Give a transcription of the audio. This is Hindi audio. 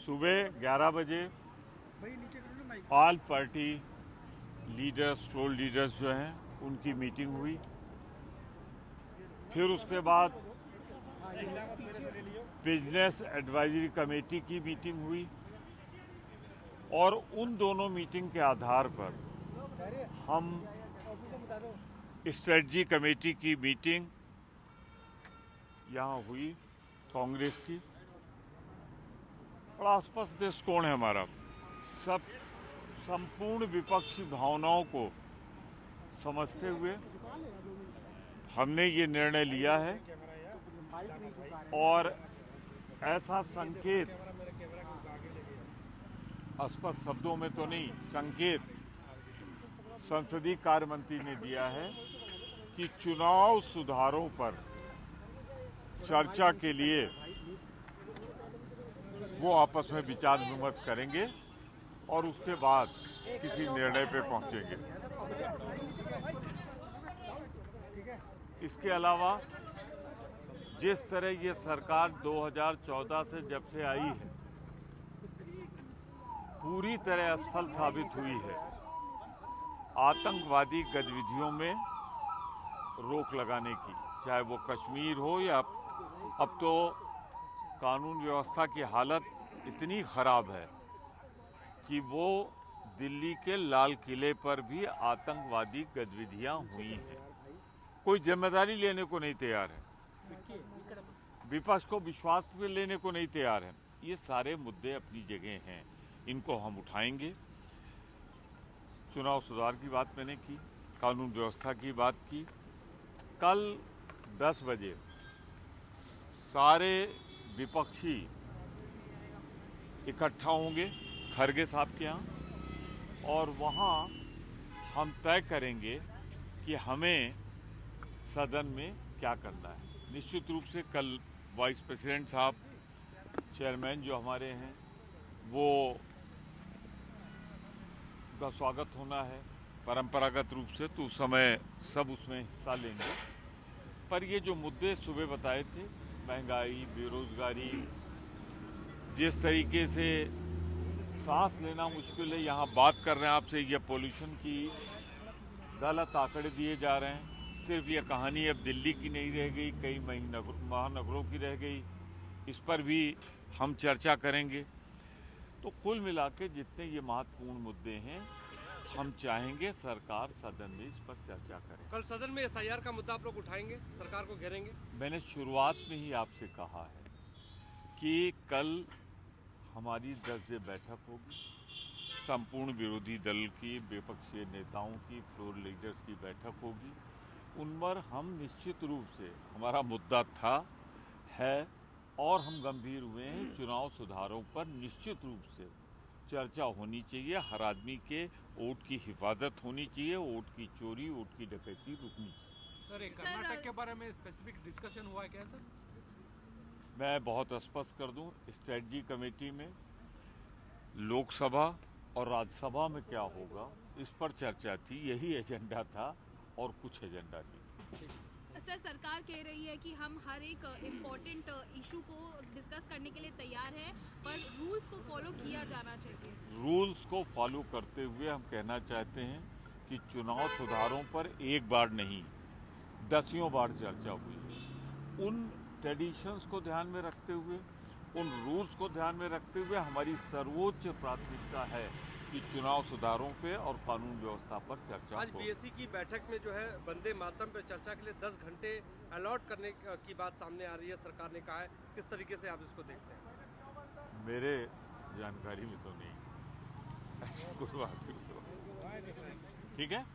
सुबह 11 बजे all party leaders, floor leaders जो हैं उनकी मीटिंग हुई। फिर उसके बाद बिजनेस एडवाइजरी कमेटी की मीटिंग हुई और उन दोनों मीटिंग के आधार पर हम स्ट्रेटजी कमेटी की मीटिंग यहाँ हुई कांग्रेस की। बड़ा स्पष्ट दृष्टिकोण है हमारा। सब संपूर्ण विपक्षी भावनाओं को समझते हुए हमने ये निर्णय लिया है और ऐसा संकेत, स्पष्ट शब्दों में तो नहीं, संकेत संसदीय कार्य मंत्री ने दिया है कि चुनाव सुधारों पर चर्चा के लिए वो आपस में विचार विमर्श करेंगे और उसके बाद किसी निर्णय पे पहुंचेंगे। इसके अलावा जिस तरह ये सरकार 2014 से जब से आई है पूरी तरह असफल साबित हुई है आतंकवादी गतिविधियों में रोक लगाने की, चाहे वो कश्मीर हो या अब तो कानून व्यवस्था की हालत इतनी खराब है कि वो दिल्ली के लाल किले पर भी आतंकवादी गतिविधियां हुई हैं। कोई जिम्मेदारी लेने को नहीं तैयार है, विपक्ष को विश्वास पे लेने को नहीं तैयार है। ये सारे मुद्दे अपनी जगह हैं, इनको हम उठाएंगे। चुनाव सुधार की बात मैंने की, कानून व्यवस्था की बात की। कल 10 बजे सारे विपक्षी इकट्ठा होंगे खरगे साहब के यहाँ और वहाँ हम तय करेंगे कि हमें सदन में क्या करना है। निश्चित रूप से कल वाइस प्रेसिडेंट साहब, चेयरमैन जो हमारे हैं, वो का स्वागत होना है परंपरागत रूप से, तो उस समय सब उसमें हिस्सा लेंगे। पर ये जो मुद्दे सुबह बताए थे, महंगाई, बेरोजगारी, जिस तरीके से सांस लेना मुश्किल है, यहाँ बात कर रहे हैं आपसे, ये पोल्यूशन की गलत आंकड़े दिए जा रहे हैं। सिर्फ ये कहानी अब दिल्ली की नहीं रह गई, कई महानगरों की रह गई। इस पर भी हम चर्चा करेंगे। तो कुल मिला के जितने ये महत्वपूर्ण मुद्दे हैं, हम चाहेंगे सरकार सदन में इस पर चर्चा करे। कल सदन में एसआईआर का मुद्दा आप लोग उठाएंगे, सरकार को घेरेंगे? मैंने शुरुआत में ही आपसे कहा है कि कल हमारी 10 बजे बैठक होगी, संपूर्ण विरोधी दल की, विपक्षी नेताओं की, फ्लोर लीडर्स की बैठक होगी। उन पर हम निश्चित रूप से, हमारा मुद्दा था, है और हम गंभीर हुए हैं, चुनाव सुधारों पर निश्चित रूप से चर्चा होनी चाहिए। हर आदमी के वोट की हिफाजत होनी चाहिए, वोट की चोरी, वोट की डकैती रुकनी चाहिए। सर, कर्नाटक के बारे में स्पेसिफिक डिस्कशन हुआ है क्या सर? मैं बहुत स्पष्ट कर दूं, स्ट्रेटजी कमेटी में लोकसभा और राज्यसभा में क्या होगा इस पर चर्चा थी। यही एजेंडा था और कुछ एजेंडा नहीं था। सर, सरकार कह रही है कि हम हर एक इम्पोर्टेंट इशू को डिस्कस करने के लिए तैयार हैं, पर रूल्स को फॉलो किया जाना चाहिए। रूल्स को फॉलो करते हुए हम कहना चाहते हैं कि चुनाव सुधारों पर एक बार नहीं, दसियों बार चर्चा हुई। उन ट्रेडिशंस को ध्यान में रखते हुए, उन रूल्स को ध्यान में रखते हुए हमारी सर्वोच्च प्राथमिकता है कि चुनाव सुधारों पे और कानून व्यवस्था पर चर्चा आज बीएससी की बैठक में जो है वंदे मातरम पे चर्चा के लिए 10 घंटे अलॉट करने की बात सामने आ रही है, सरकार ने कहा है। किस तरीके से आप इसको देखते हैं? मेरे जानकारी में तो नहीं, ऐसी कोई बात नहीं। ठीक है।